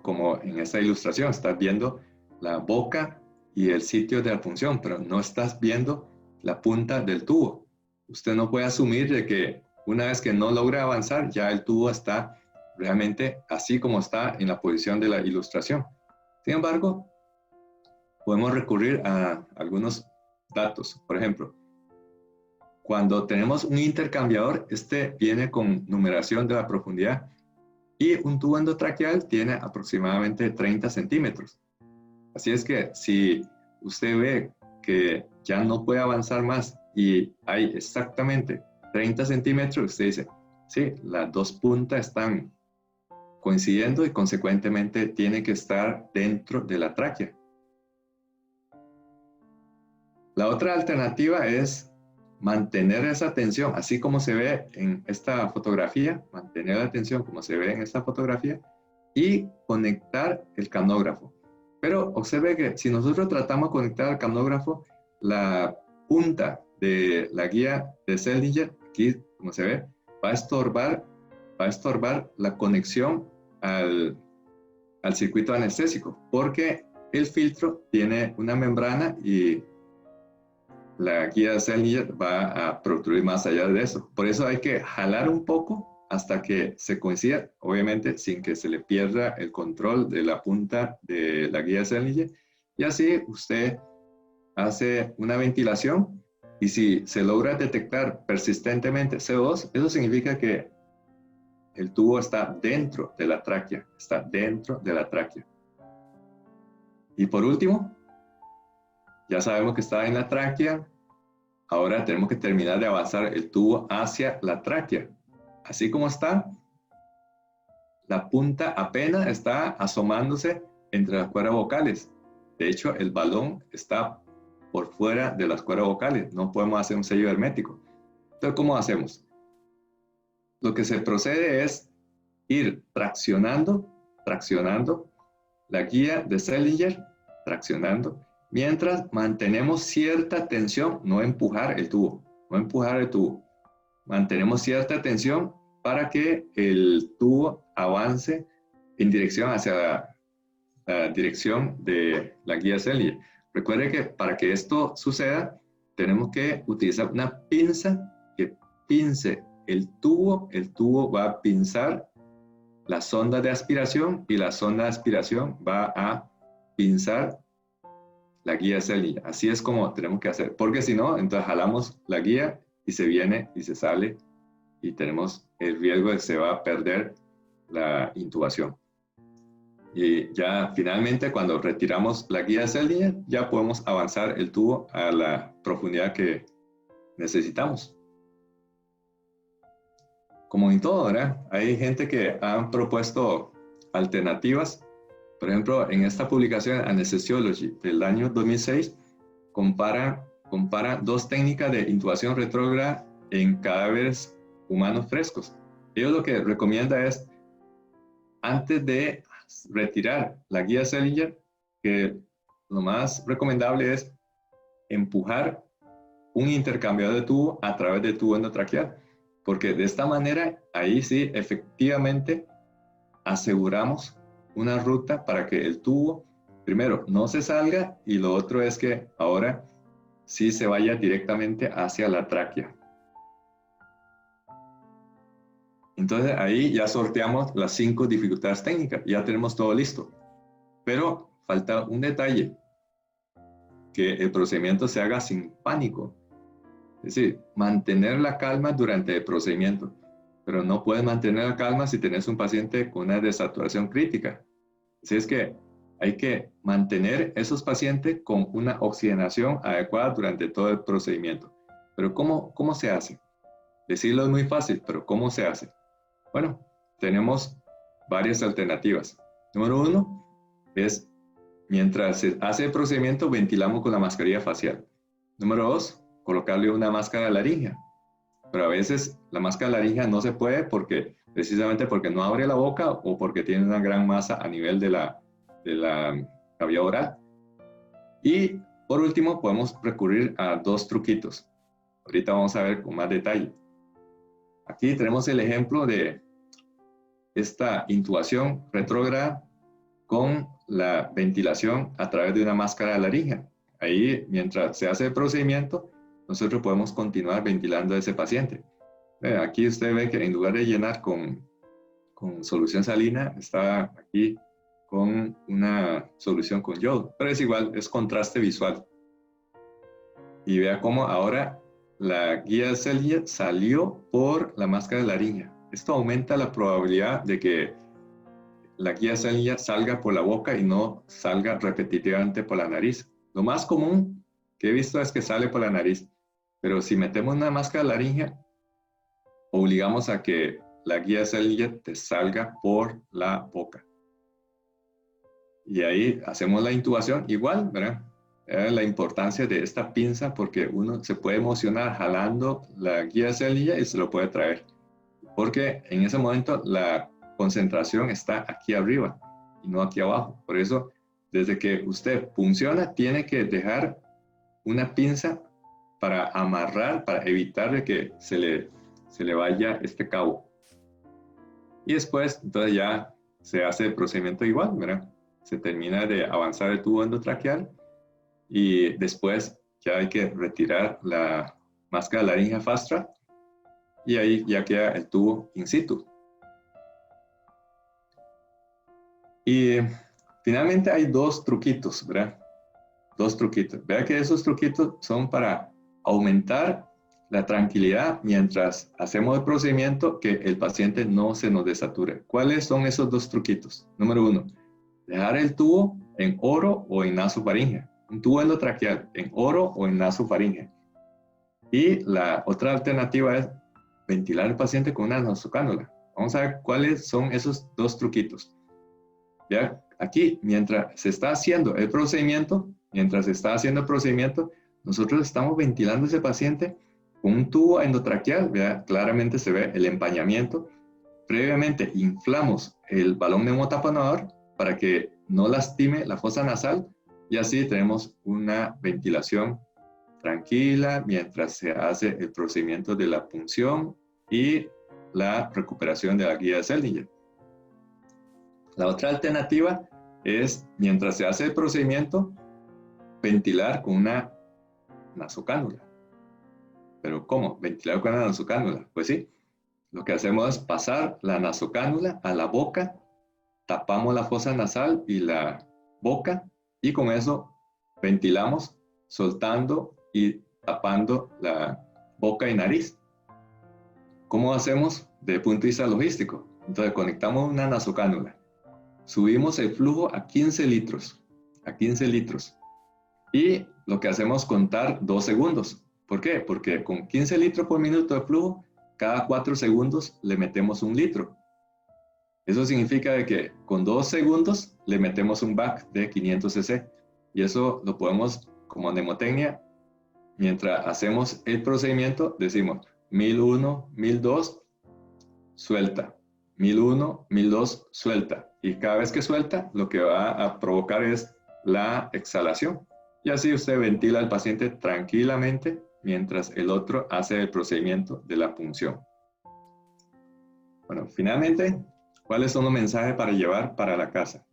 [SPEAKER 1] como en esta ilustración, estás viendo la boca y el sitio de la punción, pero no estás viendo la punta del tubo. Usted no puede asumir de que una vez que no logra avanzar, ya el tubo está realmente así como está en la posición de la ilustración. Sin embargo, podemos recurrir a algunos datos. Por ejemplo, cuando tenemos un intercambiador, este viene con numeración de la profundidad, y un tubo endotraqueal tiene aproximadamente 30 centímetros. Así es que si usted ve que ya no puede avanzar más y hay exactamente 30 centímetros, usted dice, sí, las dos puntas están coincidiendo y consecuentemente tiene que estar dentro de la tráquea. La otra alternativa es mantener esa tensión, así como se ve en esta fotografía, mantener la tensión como se ve en esta fotografía y conectar el canógrafo. Pero observe que si nosotros tratamos de conectar el canógrafo, la punta de la guía de Seldinger, aquí como se ve, va a estorbar la conexión al circuito anestésico, porque el filtro tiene una membrana y la guía de Seldinger va a protruir más allá de eso. Por eso hay que jalar un poco hasta que se coincida, obviamente sin que se le pierda el control de la punta de la guía de Seldinger, y así usted hace una ventilación, y si se logra detectar persistentemente CO2, eso significa que el tubo está dentro de la tráquea, Y por último, ya sabemos que está en la tráquea, ahora tenemos que terminar de avanzar el tubo hacia la tráquea. Así como está, la punta apenas está asomándose entre las cuerdas vocales. De hecho, el balón está por fuera de las cuerdas vocales, no podemos hacer un sello hermético. Entonces, ¿cómo hacemos? Lo que se procede es ir traccionando la guía de Seldinger, mientras mantenemos cierta tensión, no empujar el tubo, mantenemos cierta tensión para que el tubo avance en dirección hacia la dirección de la guía Seldinger. Recuerde que para que esto suceda, tenemos que utilizar una pinza que pince el tubo va a pinzar la sonda de aspiración y la sonda de aspiración va a pinzar la guía Seldinger. Así es como tenemos que hacer, porque si no, entonces jalamos la guía y se viene y se sale y tenemos el riesgo de que se va a perder la intubación. Y ya finalmente cuando retiramos la guía Seldinger ya podemos avanzar el tubo a la profundidad que necesitamos. Como en todo, ¿verdad? Hay gente que han propuesto alternativas. Por ejemplo, en esta publicación Anesthesiology del año 2006 compara dos técnicas de intubación retrógrada en cadáveres humanos frescos. Ellos lo que recomienda es antes de retirar la guía Sellinger, que lo más recomendable es empujar un intercambiador de tubo a través del tubo endotraqueal, porque de esta manera, ahí sí, efectivamente, aseguramos una ruta para que el tubo, primero, no se salga, y lo otro es que ahora sí se vaya directamente hacia la tráquea. Entonces ahí ya sorteamos las 5 dificultades técnicas, ya tenemos todo listo. Pero falta un detalle, que el procedimiento se haga sin pánico. Es decir, mantener la calma durante el procedimiento, pero no puedes mantener la calma si tienes un paciente con una desaturación crítica. Así es que hay que mantener esos pacientes con una oxigenación adecuada durante todo el procedimiento. Pero ¿cómo se hace? Decirlo es muy fácil, pero ¿cómo se hace? Bueno, tenemos varias alternativas. Número 1 es, mientras se hace el procedimiento, ventilamos con la mascarilla facial. Número 2, colocarle una máscara laríngea. Pero a veces la máscara laríngea no se puede precisamente porque no abre la boca o porque tiene una gran masa a nivel de la cavidad oral. Y por último, podemos recurrir a 2 truquitos. Ahorita vamos a ver con más detalle. Aquí tenemos el ejemplo de esta intubación retrógrada con la ventilación a través de una máscara laríngea. Ahí, mientras se hace el procedimiento, nosotros podemos continuar ventilando a ese paciente. Aquí usted ve que en lugar de llenar con solución salina, está aquí con una solución con yodo, pero es igual, es contraste visual. Y vea cómo ahora la guía Sellinger salió por la máscara laríngea. Esto aumenta la probabilidad de que la guía Sellinger salga por la boca y no salga repetitivamente por la nariz. Lo más común que he visto es que sale por la nariz, pero si metemos una máscara laríngea, obligamos a que la guía Sellinger te salga por la boca. Y ahí hacemos la intubación igual, ¿verdad? La importancia de esta pinza, porque uno se puede emocionar jalando la guía Sellinger y se lo puede traer, porque en ese momento la concentración está aquí arriba y no aquí abajo. Por eso, desde que usted funciona, tiene que dejar una pinza para amarrar, para evitar de que se le vaya este cabo. Y después, entonces ya se hace el procedimiento igual, ¿verdad? Se termina de avanzar el tubo endotraqueal y después ya hay que retirar la máscara laríngea Fastra y ahí ya queda el tubo in situ. Y finalmente hay 2 truquitos, ¿verdad? 2 truquitos. Vea que esos truquitos son para aumentar la tranquilidad mientras hacemos el procedimiento, que el paciente no se nos desature. ¿Cuáles son esos 2 truquitos? Número 1, dejar el tubo en oro o en nasofaringe. Un tubo endotraqueal en oro o en nasofaringe. Y la otra alternativa es ventilar al paciente con una nasocánula. Vamos a ver cuáles son esos 2 truquitos. Ya, aquí, mientras se está haciendo el procedimiento, nosotros estamos ventilando a ese paciente con un tubo endotraqueal. ¿Verdad? Claramente se ve el empañamiento. Previamente inflamos el balón neumotaponador para que no lastime la fosa nasal y así tenemos una ventilación tranquila mientras se hace el procedimiento de la punción y la recuperación de la guía de Sellinger. La otra alternativa es, mientras se hace el procedimiento, ventilar con una nasocánula. ¿Pero cómo? ¿Ventilar con una nasocánula? Pues sí, lo que hacemos es pasar la nasocánula a la boca, tapamos la fosa nasal y la boca y con eso ventilamos soltando y tapando la boca y nariz. ¿Cómo hacemos desde el punto de vista logístico? Entonces conectamos una nasocánula, subimos el flujo a 15 litros, y lo que hacemos es contar 2 segundos. ¿Por qué? Porque con 15 litros por minuto de flujo, cada 4 segundos le metemos 1 litro. Eso significa que con 2 segundos le metemos un back de 500 cc. Y eso lo podemos, como mnemotecnia, mientras hacemos el procedimiento, decimos 1001, 1002, suelta. 1001, 1002, suelta. Y cada vez que suelta, lo que va a provocar es la exhalación. Y así usted ventila al paciente tranquilamente mientras el otro hace el procedimiento de la punción. Bueno, finalmente, ¿cuáles son los mensajes para llevar para la casa?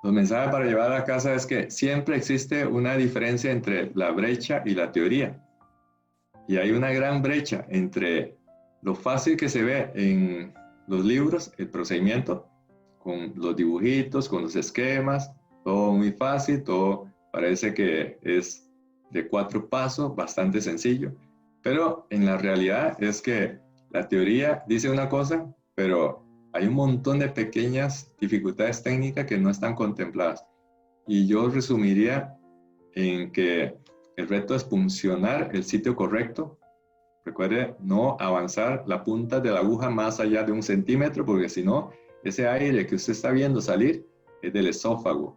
[SPEAKER 1] Los mensajes para llevar a la casa es que siempre existe una diferencia entre la brecha y la teoría. Y hay una gran brecha entre lo fácil que se ve en los libros, el procedimiento, con los dibujitos, con los esquemas, todo muy fácil, todo parece que es de 4 pasos, bastante sencillo. Pero en la realidad es que la teoría dice una cosa, pero hay un montón de pequeñas dificultades técnicas que no están contempladas. Y yo resumiría en que el reto es puncionar el sitio correcto. Recuerde no avanzar la punta de la aguja más allá de 1 centímetro, porque si no, ese aire que usted está viendo salir es del esófago.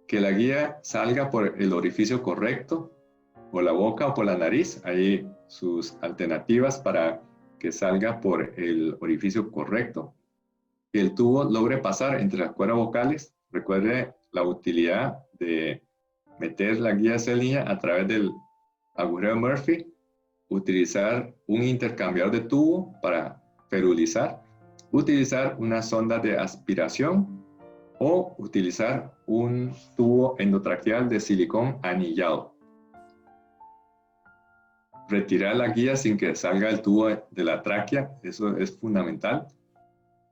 [SPEAKER 1] Que la guía salga por el orificio correcto, por la boca o por la nariz. Hay sus alternativas para que salga por el orificio correcto. Que el tubo logre pasar entre las cuerdas vocales. Recuerde la utilidad de meter la guía salina a través del agujero Murphy, utilizar un intercambiador de tubo para ferulizar, utilizar una sonda de aspiración o utilizar un tubo endotraqueal de silicón anillado. Retirar la guía sin que salga el tubo de la tráquea, eso es fundamental.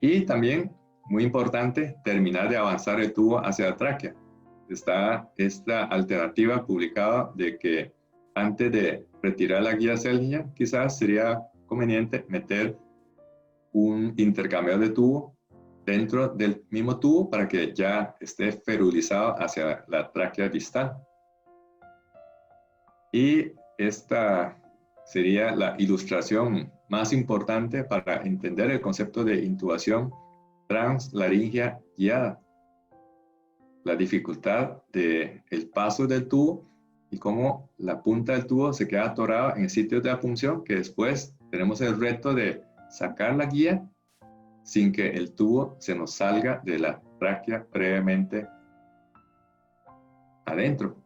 [SPEAKER 1] Y también, muy importante, terminar de avanzar el tubo hacia la tráquea. Está esta alternativa publicada de que antes de retirar la guía salina, quizás sería conveniente meter un intercambiador de tubo dentro del mismo tubo para que ya esté ferulizado hacia la tráquea distal. Y esta sería la ilustración más importante para entender el concepto de intubación translaringea guiada. La dificultad del paso del tubo y cómo la punta del tubo se queda atorada en sitios de la punción, que después tenemos el reto de sacar la guía sin que el tubo se nos salga de la tráquea previamente adentro.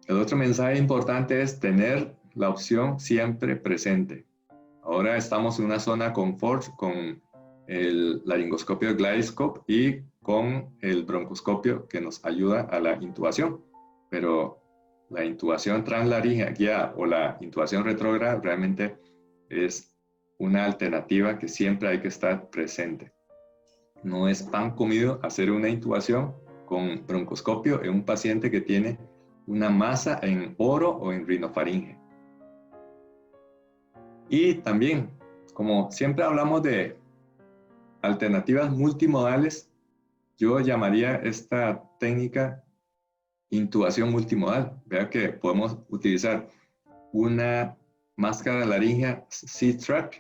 [SPEAKER 1] El otro mensaje importante es tener la opción siempre presente. Ahora estamos en una zona de confort con el laringoscopio GlideScope y con el broncoscopio que nos ayuda a la intubación. Pero la intubación translaringea guiada o la intubación retrógrada realmente es una alternativa que siempre hay que estar presente. No es pan comido hacer una intubación con broncoscopio en un paciente que tiene una masa en oro o en rinofaringe. Y también, como siempre hablamos de alternativas multimodales, yo llamaría esta técnica intubación multimodal. Vea que podemos utilizar una máscara laríngea C-Trap,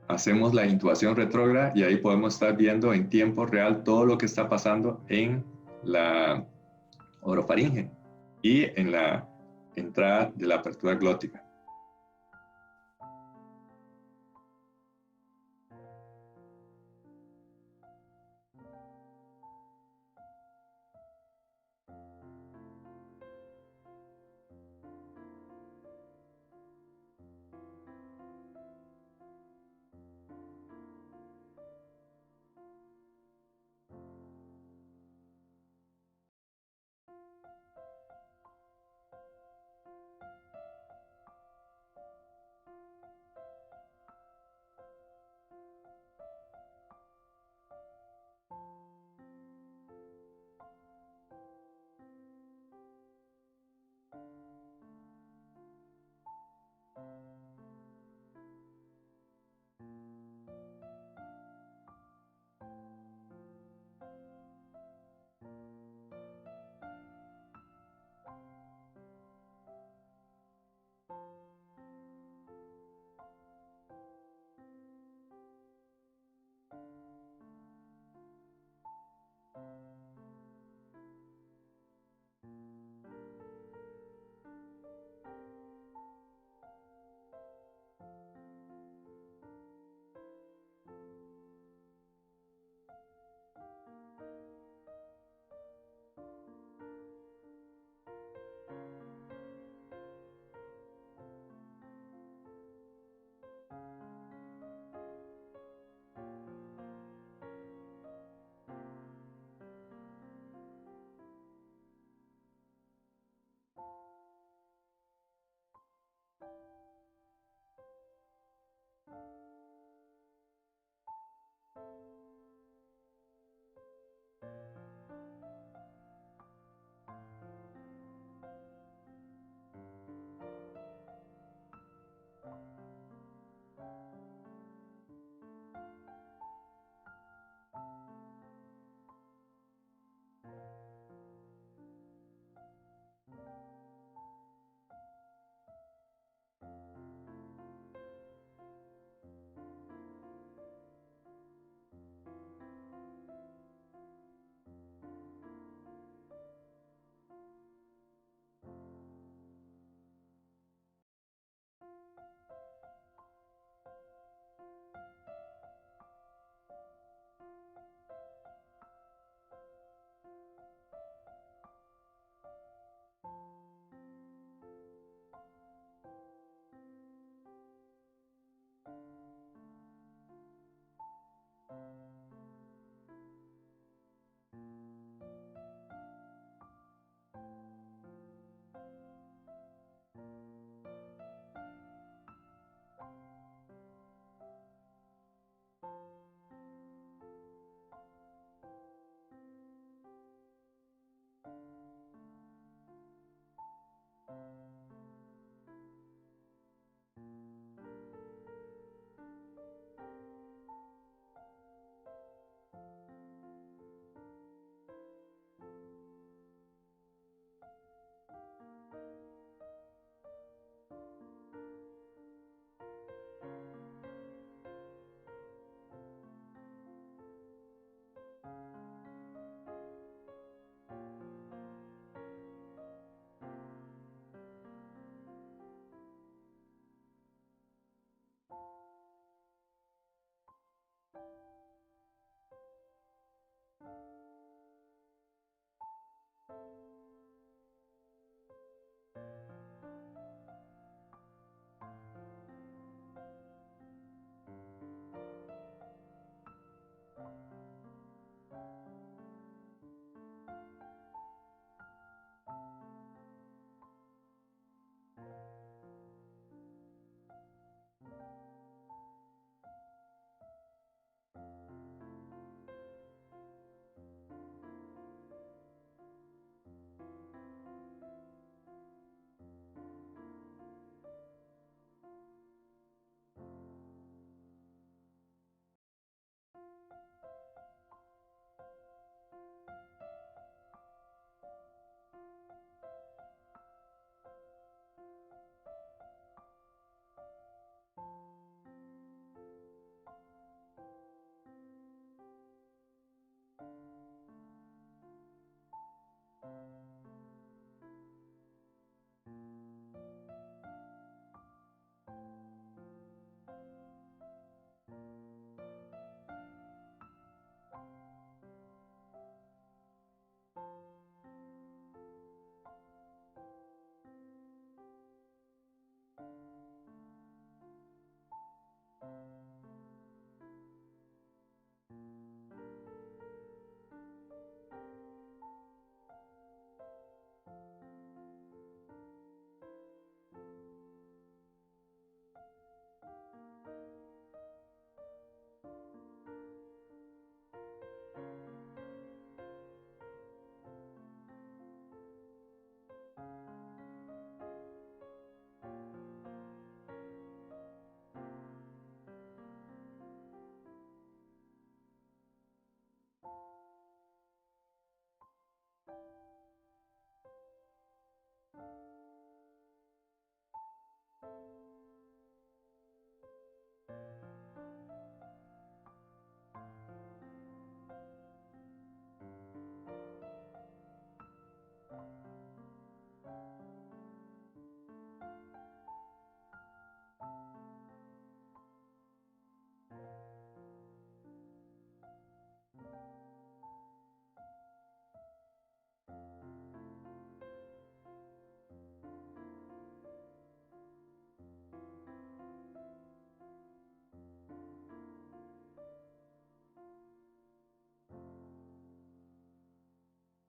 [SPEAKER 1] hacemos la intubación retrógrada y ahí podemos estar viendo en tiempo real todo lo que está pasando en la orofaringe y en la entrada de la apertura glótica.